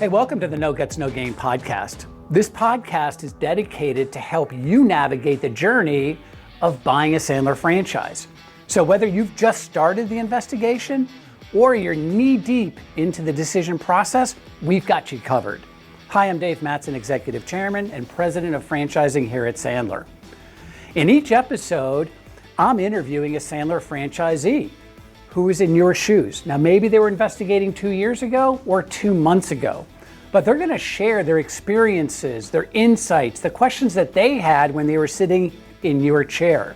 Hey, welcome to the No Guts, No Game podcast. This podcast is dedicated to help you navigate the journey of buying a Sandler franchise. So whether you've just started the investigation or you're knee deep into the decision process, we've got you covered. Hi, I'm Dave Mattson, Executive Chairman and President of Franchising here at Sandler. In each episode, I'm interviewing a Sandler franchisee who is in your shoes. Now, maybe they were investigating 2 years ago or 2 months ago, but they're gonna share their experiences, their insights, the questions that they had when they were sitting in your chair.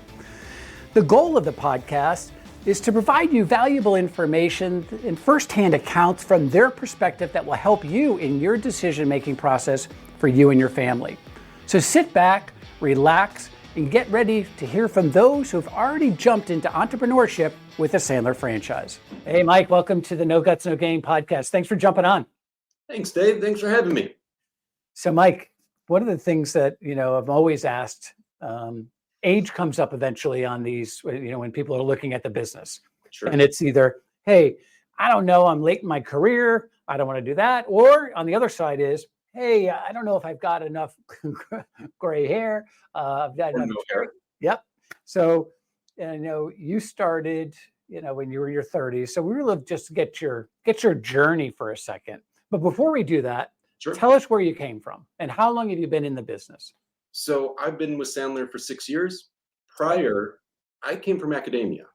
The goal of the podcast is to provide you valuable information and firsthand accounts from their perspective that will help you in your decision-making process for you and your family. So sit back, relax, and get ready to hear from those who've already jumped into entrepreneurship with a Sandler franchise. Hey, Mike, welcome to the No Guts, No Game podcast. Thanks for jumping on. Thanks, Dave. Thanks for having me. So, Mike, one of the things that, I've always asked, age comes up eventually on these, when people are looking at the business. Sure. And it's either, hey, I don't know, I'm late in my career, I don't want to do that. Or on the other side is, hey, I don't know if I've got enough gray hair. I've got enough hair. Yep. So, you started, when you were in your 30s. So we really love just to get your journey for a second. But before we do that, Sure. Tell us where you came from and how long have you been in the business? So I've been with Sandler for 6 years. Prior, I came from academia.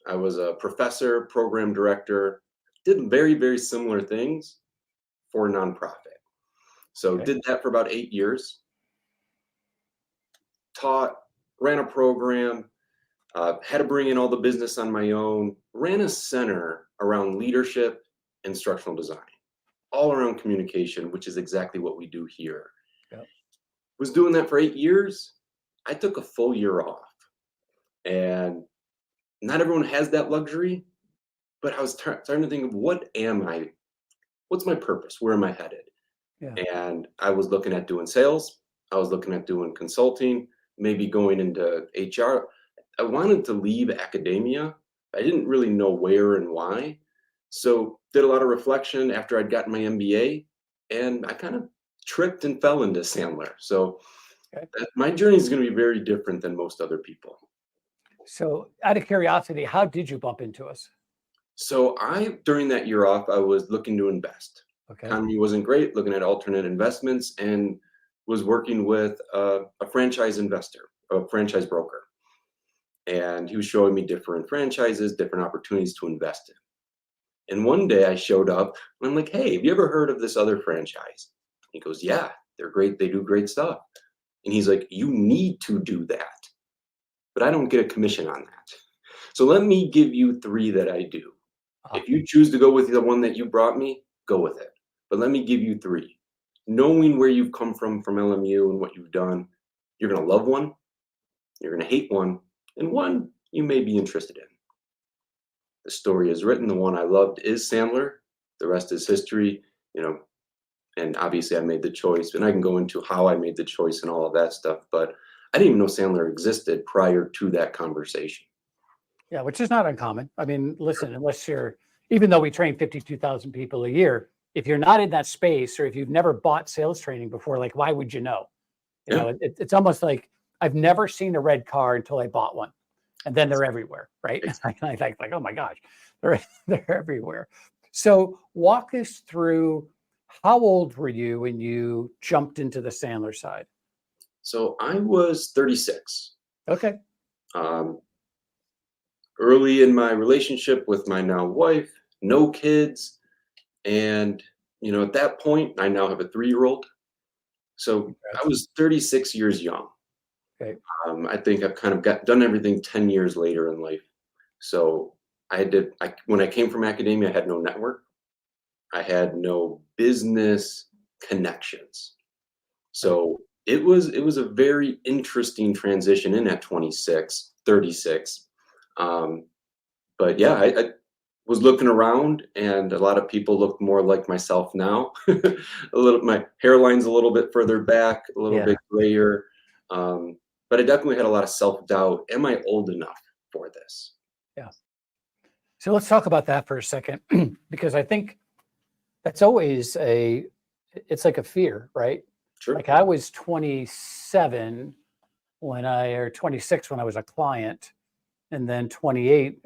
I was a professor, program director, did very, very similar things for a nonprofit. So Did that for about 8 years. Taught, ran a program, had to bring in all the business on my own, ran a center around leadership, instructional design, all around communication, which is exactly what we do here. Yep. Was doing that for 8 years. I took a full year off. And not everyone has that luxury, but I was starting to think of what's my purpose? Where am I headed? Yeah. And I was looking at doing sales. I was looking at doing consulting, maybe going into HR. I wanted to leave academia. I didn't really know where and why. So did a lot of reflection after I'd gotten my MBA, and I kind of tripped and fell into Sandler. So my journey is going to be very different than most other people. So out of curiosity, how did you bump into us? So during that year off, I was looking to invest. Okay. Economy wasn't great, looking at alternate investments, and was working with a franchise investor, a franchise broker. And he was showing me different franchises, different opportunities to invest in. And one day I showed up and I'm like, hey, have you ever heard of this other franchise? He goes, yeah, they're great. They do great stuff. And he's like, you need to do that, but I don't get a commission on that. So let me give you 3 that I do. If you choose to go with the one that you brought me, go with it. But let me give you 3. Knowing where you've come from LMU and what you've done, you're going to love one, you're going to hate one, and one you may be interested in. The story is written. The one I loved is Sandler. The rest is history, and obviously I made the choice, and I can go into how I made the choice and all of that stuff, but I didn't even know Sandler existed prior to that conversation. Yeah, which is not uncommon. I mean, listen, even though we train 52,000 people a year, if you're not in that space or if you've never bought sales training before, like, why would you know? It's almost like I've never seen a red car until I bought one. And then they're everywhere, right? I think like, oh my gosh, they're everywhere. So walk us through, how old were you when you jumped into the Sandler side? So I was 36. Okay. Early in my relationship with my now wife, no kids. And, at that point, I now have a 3-year-old. So Congrats. I was 36 years young. Okay. I think I've kind of done everything 10 years later in life. So when I came from academia, I had no network. I had no business connections. So it was a very interesting transition in at 36. But yeah, I was looking around, and a lot of people look more like myself now. My hairline's a little bit further back, a little bit grayer. But I definitely had a lot of self-doubt. Am I old enough for this? Yeah. So let's talk about that for a second, because I think that's always a it's like a fear, right? Sure. Like I was 27 or 26 when I was a client, and then 28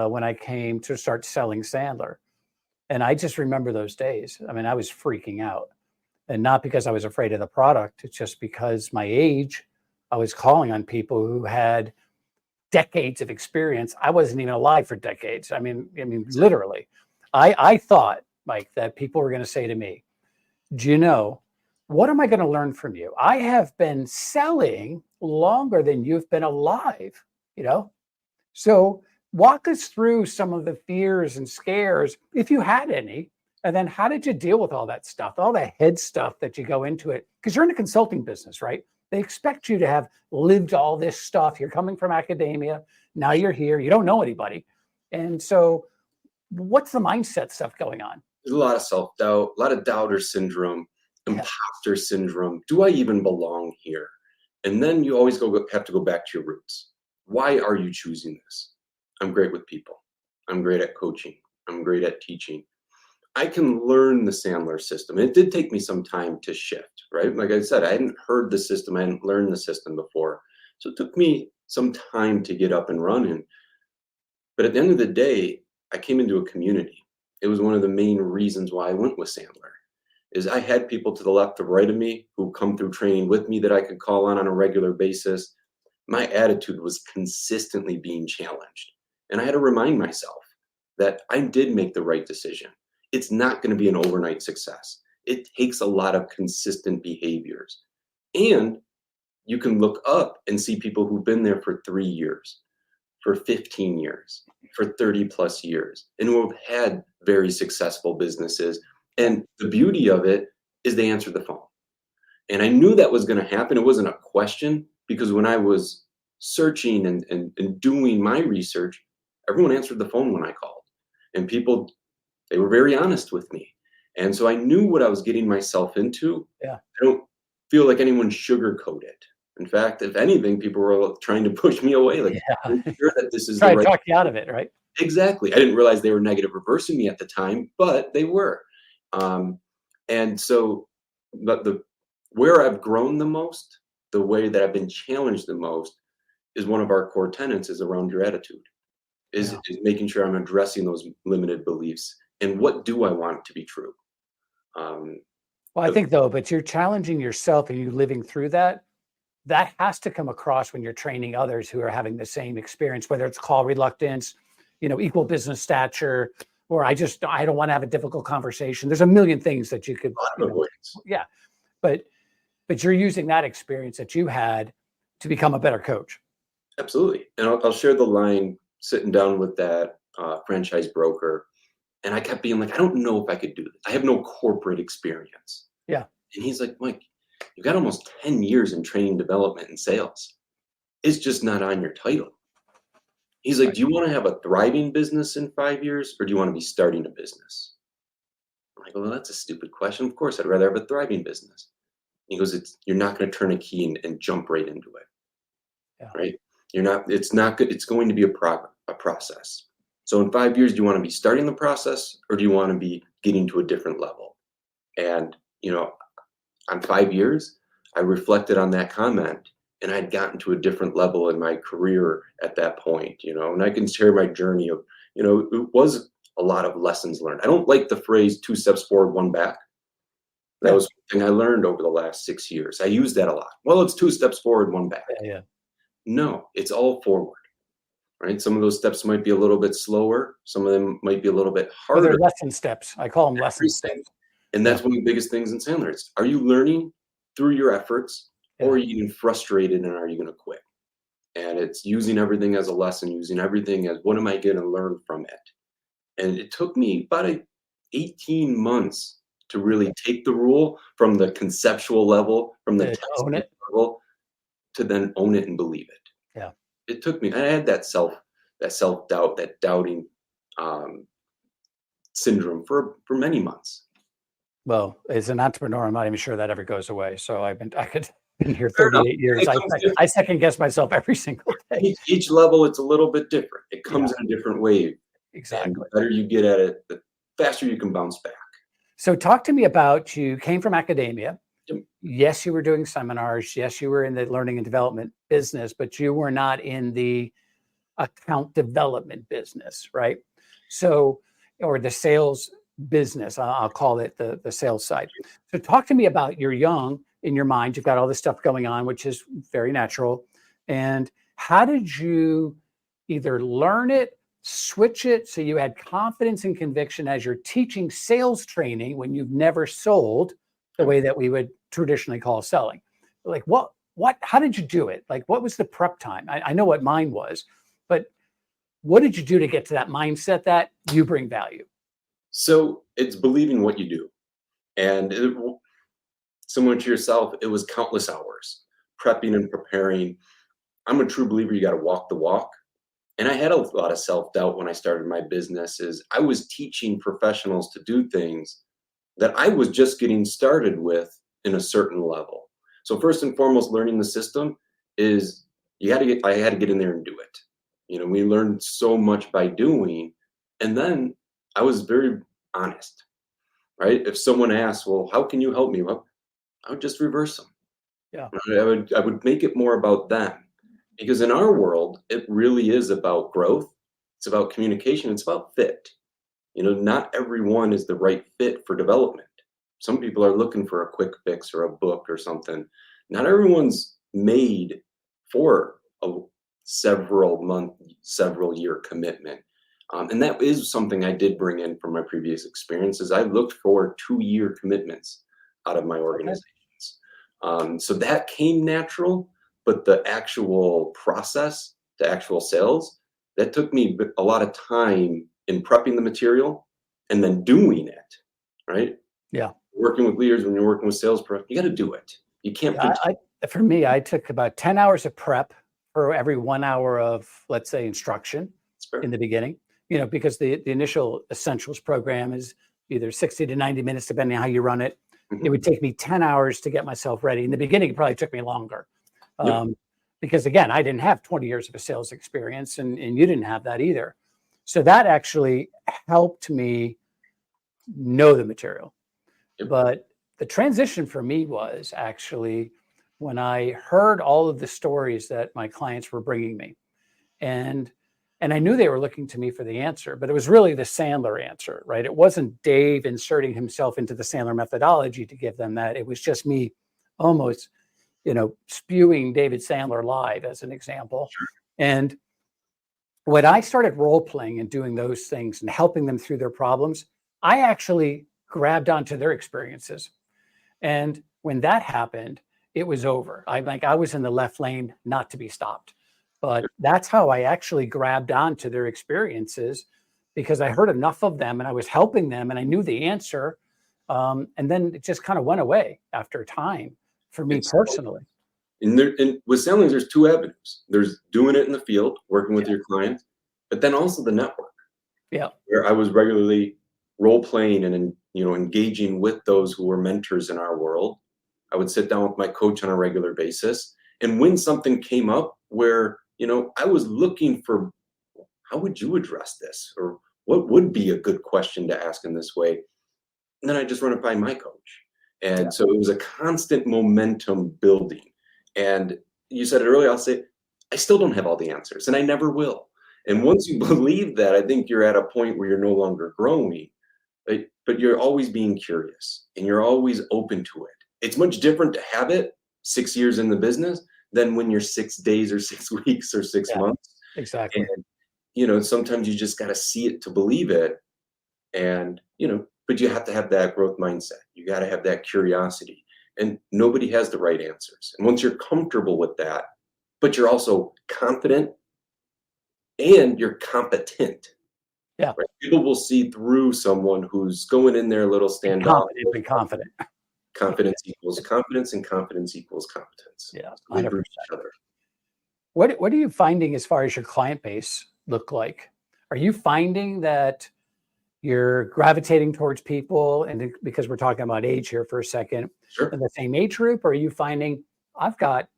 when I came to start selling Sandler. And I just remember those days. I mean, I was freaking out. And not because I was afraid of the product, it's just because my age, I was calling on people who had decades of experience. I wasn't even alive for decades. Literally. I thought, Mike, that people were going to say to me, do you know, what am I going to learn from you? I have been selling longer than you've been alive, you know? So walk us through some of the fears and scares, if you had any, and then how did you deal with all that stuff, all the head stuff that you go into it? Because you're in a consulting business, right? They expect you to have lived all this stuff. You're coming from academia. Now you're here. You don't know anybody. And so what's the mindset stuff going on? There's a lot of self-doubt, a lot of doubter syndrome, imposter syndrome. Do I even belong here? And then you always have to go back to your roots. Why are you choosing this? I'm great with people. I'm great at coaching. I'm great at teaching. I can learn the Sandler system. It did take me some time to shift, right? Like I said, I hadn't heard the system. I hadn't learned the system before. So it took me some time to get up and running. But at the end of the day, I came into a community. It was one of the main reasons why I went with Sandler, is I had people to the left or right of me who come through training with me that I could call on a regular basis. My attitude was consistently being challenged. And I had to remind myself that I did make the right decision. It's not going to be an overnight success. It takes a lot of consistent behaviors. And you can look up and see people who've been there for 3 years, for 15 years, for 30 plus years, and who have had very successful businesses. And the beauty of it is they answered the phone. And I knew that was going to happen. It wasn't a question, because when I was searching and doing my research, everyone answered the phone when I called. And people, they were very honest with me. And so I knew what I was getting myself into. Yeah. I don't feel like anyone sugarcoated it. In fact, if anything, people were trying to push me away. Like, I'm sure that this is try the to right. talk you out of it, right? Exactly. I didn't realize they were negative reversing me at the time, but they were. And so, but where I've grown the most, the way that I've been challenged the most, is one of our core tenets is around your attitude, is making sure I'm addressing those limited beliefs and what do I want to be true. Well, I think though, but you're challenging yourself and you living through that. That has to come across when you're training others who are having the same experience, whether it's call reluctance, equal business stature, or I don't want to have a difficult conversation. There's a million things that you could, but you're using that experience that you had to become a better coach. Absolutely. And I'll share the line sitting down with that franchise broker. And I kept being like, I don't know if I could do this. I have no corporate experience. Yeah. And he's like, Mike, you've got almost 10 years in training, development, and sales. It's just not on your title. He's like, do you want to have a thriving business in 5 years, or do you want to be starting a business? I'm like, well, that's a stupid question. Of course, I'd rather have a thriving business. He goes, you're not going to turn a key and jump right into it. Yeah. Right? It's not good. It's going to be a process. So in 5 years, do you want to be starting the process, or do you want to be getting to a different level? And, on 5 years, I reflected on that comment, and I'd gotten to a different level in my career at that point, and I can share my journey of, it was a lot of lessons learned. I don't like the phrase 2 steps forward, 1 back. That was something I learned over the last 6 years. I use that a lot. Well, it's 2 steps forward, 1 back. Yeah. No, it's all forward, right? Some of those steps might be a little bit slower. Some of them might be a little bit harder. Well, they're lesson steps. I call them lesson steps. And that's one of the biggest things in Sandler. It's, are you learning through your efforts, or are you getting frustrated, and are you going to quit? And it's using everything as a lesson, using everything as, what am I going to learn from it? And it took me about 18 months to really take the rule from the conceptual level, from the own it level, to then own it and believe it. Yeah. It took me, I had that self-doubt, that doubting syndrome for many months. Well, as an entrepreneur, I'm not even sure that ever goes away. So I could been here 38 years. I second guess myself every single day. Each level, it's a little bit different. It comes in a different wave. Exactly. And the better you get at it, the faster you can bounce back. So talk to me about, you came from academia. Yep. Yes, you were doing seminars. Yes, you were in the learning and development business, but you were not in the account development business, right? So, or the sales business, I'll call it the sales side. So talk to me about, you're young in your mind, you've got all this stuff going on, which is very natural. And how did you either learn it, switch it so you had confidence and conviction as you're teaching sales training when you've never sold the way that we would traditionally call selling? Like how did you do it? Like, what was the prep time? I know what mine was, but what did you do to get to that mindset that you bring value? So it's believing what you do. And similar to yourself, it was countless hours prepping and preparing. I'm a true believer, you got to walk the walk. And I had a lot of self-doubt when I started my business. Is I was teaching professionals to do things that I was just getting started with in a certain level. So first and foremost, learning the system is I had to get in there and do it. We learned so much by doing. And then I was very honest, right? If someone asks, well, how can you help me? Well, I would just reverse them. Yeah. I would make it more about them. Because in our world, it really is about growth. It's about communication. It's about fit. Not everyone is the right fit for development. Some people are looking for a quick fix or a book or something. Not everyone's made for a several month, several year commitment. And that is something I did bring in from my previous experiences. I looked for 2-year commitments out of my organizations. So that came natural. But the actual process, the actual sales, that took me a lot of time in prepping the material and then doing it, right? Yeah. Working with leaders, when you're working with sales prep, you got to do it. You can't. For me, I took about 10 hours of prep for every 1 hour of, let's say, instruction in the beginning, because the initial essentials program is either 60 to 90 minutes, depending on how you run it. Mm-hmm. It would take me 10 hours to get myself ready. In the beginning, it probably took me longer. Yep. Because again, I didn't have 20 years of a sales experience, and you didn't have that either. So that actually helped me know the material. Yep. But the transition for me was actually when I heard all of the stories that my clients were bringing me. And I knew they were looking to me for the answer, but it was really the Sandler answer, right? It wasn't Dave inserting himself into the Sandler methodology to give them that. It was just me almost spewing David Sandler live as an example. Sure. And when I started role playing and doing those things and helping them through their problems, I actually grabbed onto their experiences. And when that happened, it was over. I was in the left lane, not to be stopped. But that's how I actually grabbed onto their experiences, because I heard enough of them and I was helping them and I knew the answer. And then it just kind of went away after time. For me personally. And with selling, there's 2 avenues. There's doing it in the field, working with your clients, but then also the network. Yeah. Where I was regularly role playing and engaging with those who were mentors in our world. I would sit down with my coach on a regular basis. And when something came up where, I was looking for, how would you address this? Or what would be a good question to ask in this way? And then I just run it by my coach. And so it was a constant momentum building. And you said it earlier, I'll say, I still don't have all the answers, and I never will. And once you believe that, I think you're at a point where you're no longer growing, right? But you're always being curious and you're always open to it. It's much different to have it 6 years in the business than when you're 6 days or 6 weeks or 6 months. Exactly. And, sometimes you just got to see it to believe it. And, but you have to have that growth mindset. You got to have that curiosity. And nobody has the right answers. And once you're comfortable with that, but you're also confident and you're competent. Yeah. Right? People will see through someone who's going in there a little standoff. Confident. Confidence equals confidence, and confidence equals competence. Yeah. So they bridge each other. What are you finding as far as your client base look like? Are you finding that you're gravitating towards people, and because we're talking about age here for a second, Sure. in the same age group? Or are you finding I've got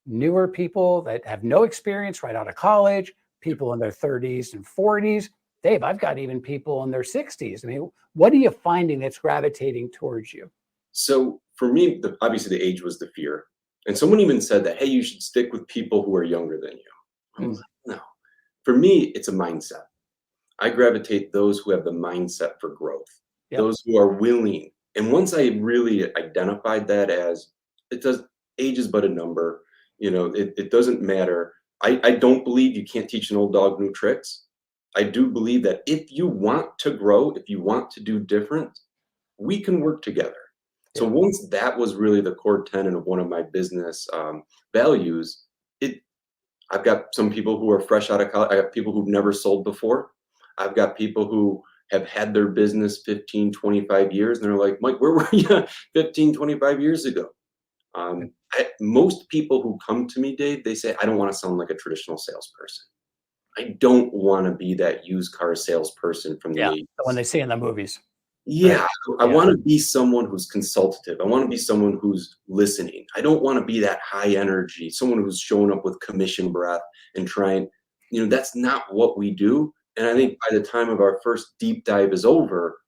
newer people that have no experience right out of college, people in their 30s and 40s, Dave, I've got even people in their 60s. I mean, what are you finding that's gravitating towards you? So for me, obviously the age was the fear. And someone even said that, hey, you should stick with people who are younger than you. I was like, no. For me, it's a mindset. I gravitate those who have the mindset for growth, Yep. those who are willing. And once I really identified that as age is but a number, it doesn't matter. I don't believe you can't teach an old dog new tricks. I do believe that if you want to grow, if you want to do different, we can work together. So Yeah. once that was really the core tenet of one of my business values, I've got some people who are fresh out of college. I got people who've never sold before. I've got people who have had their business 15, 25 years, and they're like, Mike, where were you 15, 25 years ago? Most people who come to me, Dave, they say, I don't want to sound like a traditional salesperson. I don't want to be that used car salesperson from the 80s. The one they see in the movies. Yeah, Right. I want to be someone who's consultative. I want to be someone who's listening. I don't want to be that high energy, someone who's showing up with commission breath and trying, that's not what we do. And I think by the time of our first deep dive is over,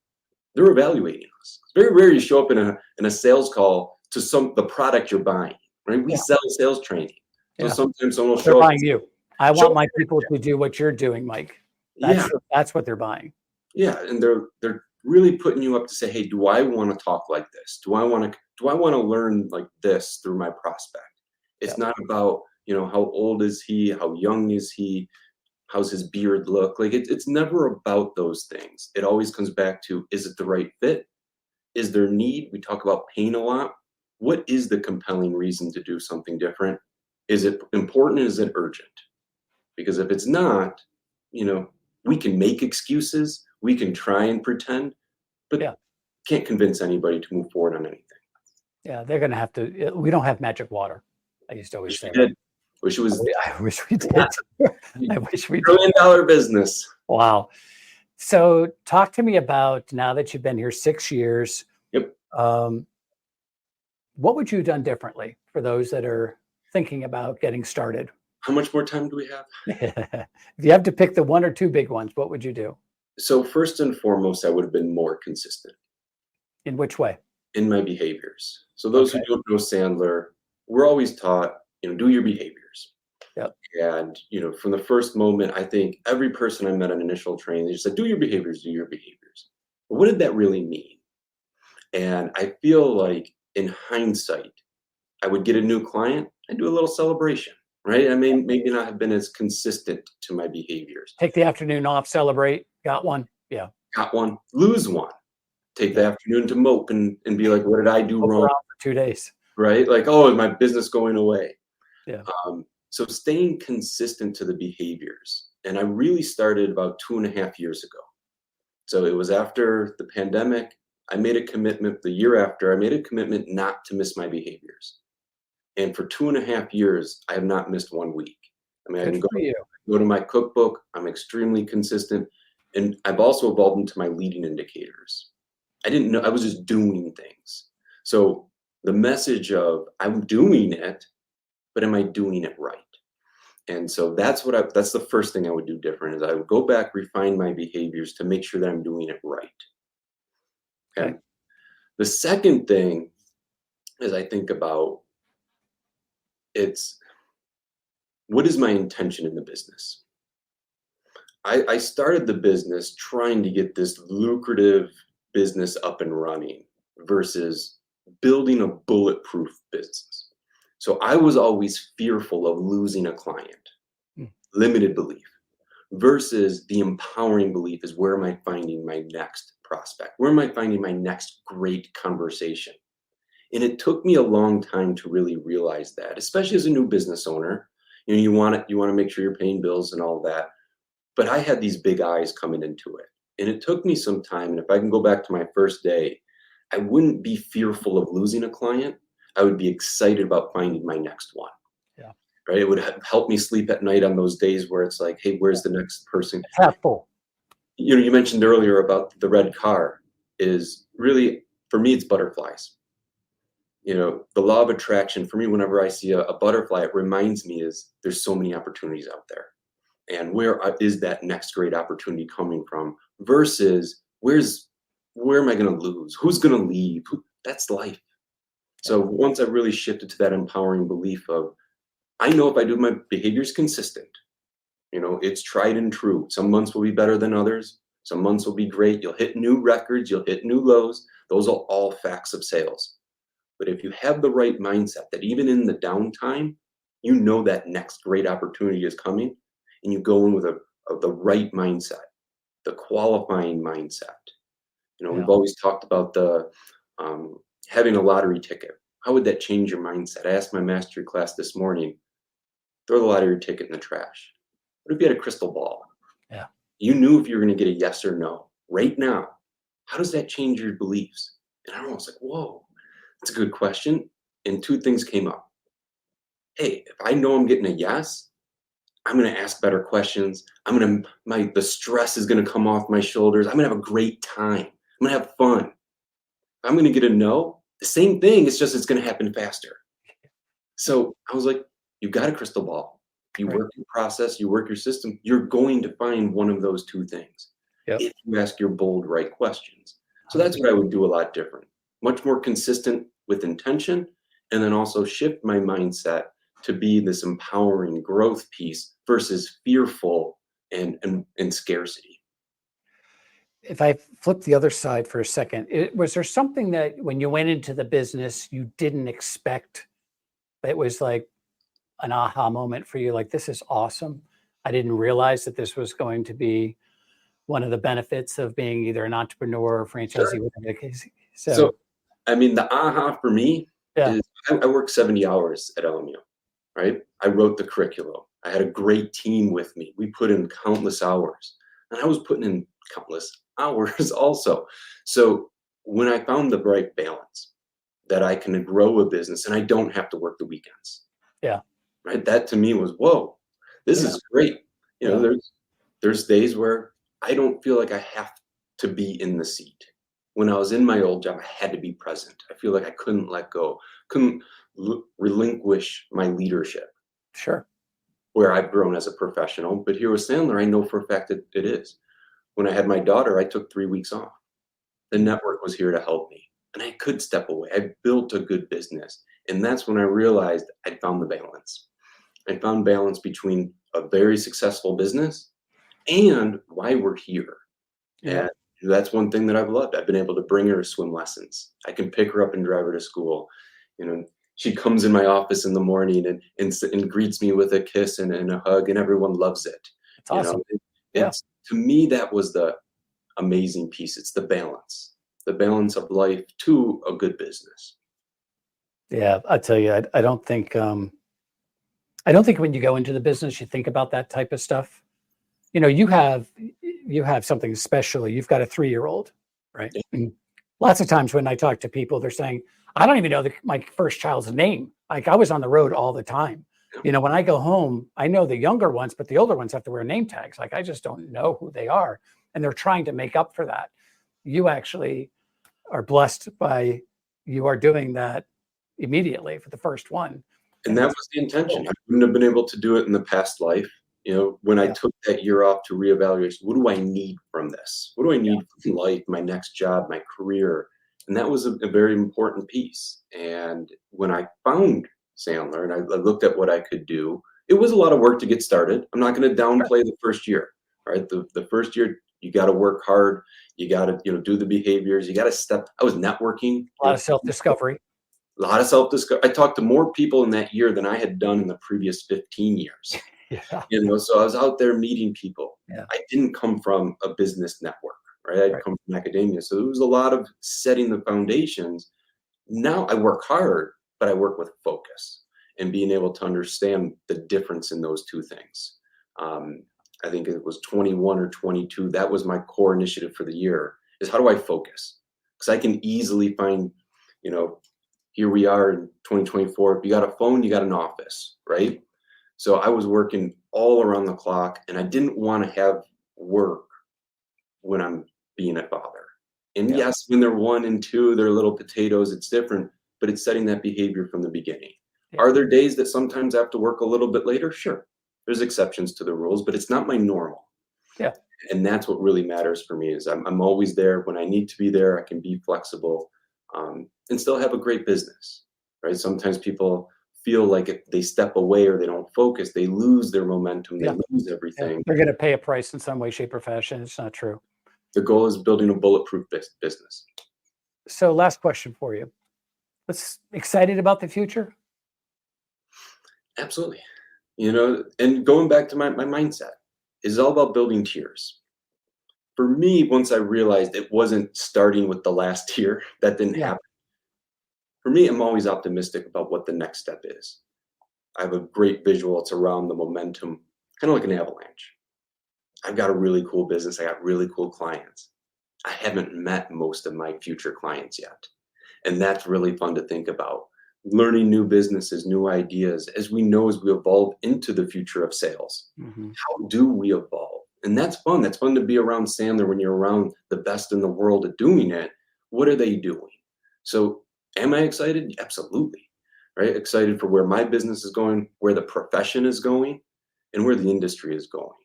they're evaluating us. It's very rare you show up in a sales call to the product you're buying, right? We sell sales training. So sometimes someone will They're show up. buying you. I want my people to do what you're doing, Mike. That's what they're buying. Yeah, and they're really putting you up to say, hey, do I want to talk like this? Do I want to learn like this through my prospect? It's not about, how old is he? How young is he? How's his beard look? Like it's never about those things. It always comes back to, is it the right fit? Is there need? We talk about pain a lot. What is the compelling reason to do something different? Is it important? Is it urgent? Because if it's not, we can make excuses. We can try and pretend, but can't convince anybody to move forward on anything. Yeah, they're going to have to. We don't have magic water. I used to always say. Wish it was. I wish we did. I wish we did. $1 billion business. Wow. So talk to me about, now that you've been here 6 years. Yep. What would you have done differently for those that are thinking about getting started? How much more time do we have? If you have to pick the one or two big ones, what would you do? So first and foremost, I would have been more consistent. In which way? In my behaviors. So those who don't know Sandler, we're always taught, do your behaviors. Yep. And, from the first moment, I think every person I met on initial training, they just said, do your behaviors, do your behaviors. But what did that really mean? And I feel like in hindsight, I would get a new client, I'd do a little celebration, right? I may maybe not have been as consistent to my behaviors. Take the afternoon off, celebrate, got one. Yeah. Got one, lose one. Take the afternoon to mope and be like, what did I do wrong? For 2 days. Right? Like, oh, is my business going away? Yeah. So staying consistent to the behaviors. And I really started about 2.5 years ago. So it was after the pandemic. I made a commitment the year after. I made a commitment not to miss my behaviors. And for 2.5 years, I have not missed 1 week. I mean, I can go to my cookbook. I'm extremely consistent. And I've also evolved into my leading indicators. I didn't know, I was just doing things. So the message of I'm doing it, but am I doing it right? And so that's the first thing I would do different, is I would go back, refine my behaviors to make sure that I'm doing it right. Okay. The second thing is I think about what is my intention in the business? I started the business trying to get this lucrative business up and running versus building a bulletproof business. So I was always fearful of losing a client, limited belief, versus the empowering belief is, where am I finding my next prospect? Where am I finding my next great conversation? And it took me a long time to really realize that, especially as a new business owner. You want to make sure you're paying bills and all that. But I had these big eyes coming into it. And it took me some time. And if I can go back to my first day, I wouldn't be fearful of losing a client. I would be excited about finding my next one. Yeah. Right. It would help me sleep at night on those days where it's like, hey, where's the next person? Half full. You mentioned earlier about the red car. Is really, for me, it's butterflies. The law of attraction for me, whenever I see a butterfly, it reminds me is there's so many opportunities out there. and is that next great opportunity coming from, versus where am I going to lose? Who's going to leave? That's life. So once I really shifted to that empowering belief of, I know if I do my behaviors consistent, it's tried and true. Some months will be better than others. Some months will be great. You'll hit new records. You'll hit new lows. Those are all facts of sales. But if you have the right mindset, that even in the downtime, that next great opportunity is coming, and you go in with the right mindset, the qualifying mindset. We've always talked about the having a lottery ticket. How would that change your mindset? I asked my mastery class this morning, throw the lottery ticket in the trash. What if you had a crystal ball? Yeah. You knew if you were going to get a yes or no right now. How does that change your beliefs? And I was like, whoa, that's a good question. And two things came up. Hey, if I know I'm getting a yes, I'm going to ask better questions. The stress is going to come off my shoulders. I'm going to have a great time. I'm going to have fun. If I'm going to get a no, the same thing. It's just, it's going to happen faster. So I was like, you got a crystal ball. You work your process, you work your system, you're going to find one of those two things if you ask your bold, right questions. So that's what I would do a lot different, much more consistent with intention, and then also shift my mindset to be this empowering growth piece versus fearful and scarcity. If I flip the other side for a second, was there something that when you went into the business you didn't expect, that was like an aha moment for you, like, this is awesome? I didn't realize that this was going to be one of the benefits of being either an entrepreneur or franchisee, whatever the case. So, I mean, the aha for me is I worked 70 hours at LMU, right? I wrote the curriculum. I had a great team with me. We put in countless hours, and I was putting in countless hours also. So when I found the right balance, that I can grow a business and I don't have to work the weekends. Yeah. Right. That to me was, whoa, this is great. There's days where I don't feel like I have to be in the seat. When I was in my old job, I had to be present. I feel like I couldn't let go, couldn't relinquish my leadership. Sure. Where I've grown as a professional. But here with Sandler, I know for a fact that it is. When I had my daughter, I took 3 weeks off. The network was here to help me, and I could step away. I built a good business. And that's when I realized I'd found the balance. I found balance between a very successful business and why we're here. And that's one thing that I've loved. I've been able to bring her to swim lessons. I can pick her up and drive her to school. She comes in my office in the morning and greets me with a kiss and a hug, and everyone loves it. It's awesome. To me, that was the amazing piece. It's the balance of life to a good business. Yeah, I tell you, I don't think when you go into the business you think about that type of stuff. You have something special. You've got a 3-year-old, right? And lots of times when I talk to people, they're saying, I don't even know my first child's name. Like, I was on the road all the time. When I go home, I know the younger ones, but the older ones have to wear name tags. Like, I just don't know who they are. And they're trying to make up for that. You actually are blessed by, you are doing that immediately for the first one. And that was the intention. I wouldn't have been able to do it in the past life. When I took that year off to reevaluate, what do I need from this? What do I need from life, my next job, my career? And that was a very important piece. And when I found Sandler and I looked at what I could do, it was a lot of work to get started. I'm not going to downplay the first year, right? The first year, you got to work hard. You got to, do the behaviors. You got to I was networking. A lot of self-discovery. A lot of self-discovery. I talked to more people in that year than I had done in the previous 15 years. So I was out there meeting people. I didn't come from a business network, right? I'd come from academia. So it was a lot of setting the foundations. Now I work hard, but I work with focus and being able to understand the difference in those two things. I think it was 21 or 22. That was my core initiative for the year, is how do I focus? Because I can easily find, here we are in 2024. If you got a phone, you got an office, right? So I was working all around the clock, and I didn't want to have work when I'm being a father. And yes, when they're 1 and 2, they're little potatoes, it's different, but it's setting that behavior from the beginning. Are there days that sometimes I have to work a little bit later? Sure. There's exceptions to the rules, but it's not my normal. Yeah. And that's what really matters for me is I'm always there when I need to be there. I can be flexible, and still have a great business, right? Sometimes people feel like if they step away or they don't focus, they lose their momentum, they Yeah. lose Yeah. everything. They're going to pay a price in some way, shape, or fashion. It's not true. The goal is building a bulletproof business. So last question for you. Excited about the future? Absolutely. And going back to my mindset is all about building tiers. For me, once I realized it wasn't starting with the last tier, that didn't Yeah. happen. For me, I'm always optimistic about what the next step is. I have a great visual. It's around the momentum, kind of like an avalanche. I've got a really cool business. I got really cool clients. I haven't met most of my future clients yet. And that's really fun to think about. Learning new businesses, new ideas, as we evolve into the future of sales. Mm-hmm. How do we evolve? And that's fun. That's fun to be around Sandler when you're around the best in the world at doing it. What are they doing? So, am I excited? Absolutely. Right? Excited for where my business is going, where the profession is going, and where the industry is going.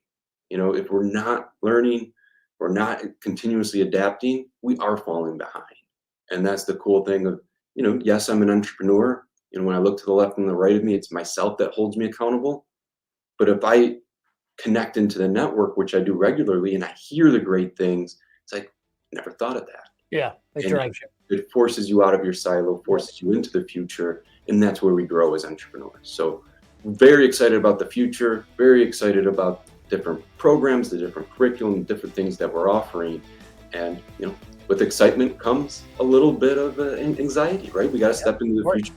If we're not learning, we're not continuously adapting, we are falling behind. And that's the cool thing of, yes, I'm an entrepreneur. When I look to the left and the right of me, it's myself that holds me accountable. But if I connect into the network, which I do regularly, and I hear the great things, it's like, never thought of that. Yeah, it And drives you. it forces you out of your silo, forces you into the future, and that's where we grow as entrepreneurs. So very excited about the future, very excited about different programs, the different curriculum, different things that we're offering. And, with excitement comes a little bit of anxiety, right? We got to step into the future.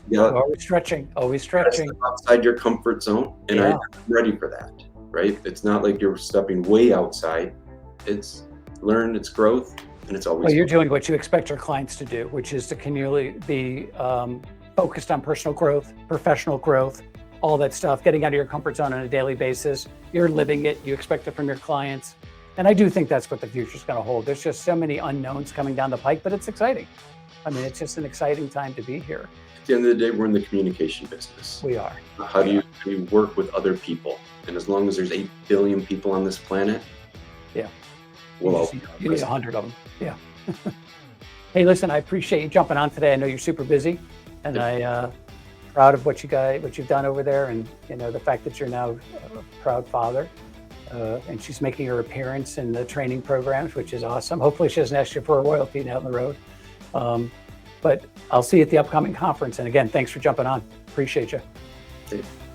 Always stretching. Outside your comfort zone. And I'm ready for that, right? It's not like you're stepping way outside. It's learn, it's growth, and it's always. Well, you're doing what you expect your clients to do, which is to continually be focused on personal growth, professional growth, all that stuff, getting out of your comfort zone on a daily basis. You're living it. You expect it from your clients. And I do think that's what the future is going to hold. There's just so many unknowns coming down the pike, but it's exciting. I mean, it's just an exciting time to be here. At the end of the day, we're in the communication business. We are. How do you work with other people? And as long as there's 8 billion people on this planet, yeah, you need 100 of them. Yeah. Hey, listen, I appreciate you jumping on today. I know you're super busy, and I'm proud of what you've done over there, and the fact that you're now a proud father. And she's making her appearance in the training programs, which is awesome. Hopefully she doesn't ask you for a royalty down the road. But I'll see you at the upcoming conference. And again, thanks for jumping on. Appreciate you.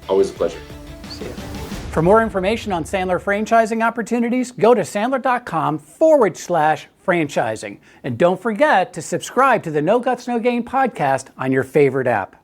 Always a pleasure. See you. For more information on Sandler franchising opportunities, go to sandler.com/franchising. And don't forget to subscribe to the No Guts, No Gain podcast on your favorite app.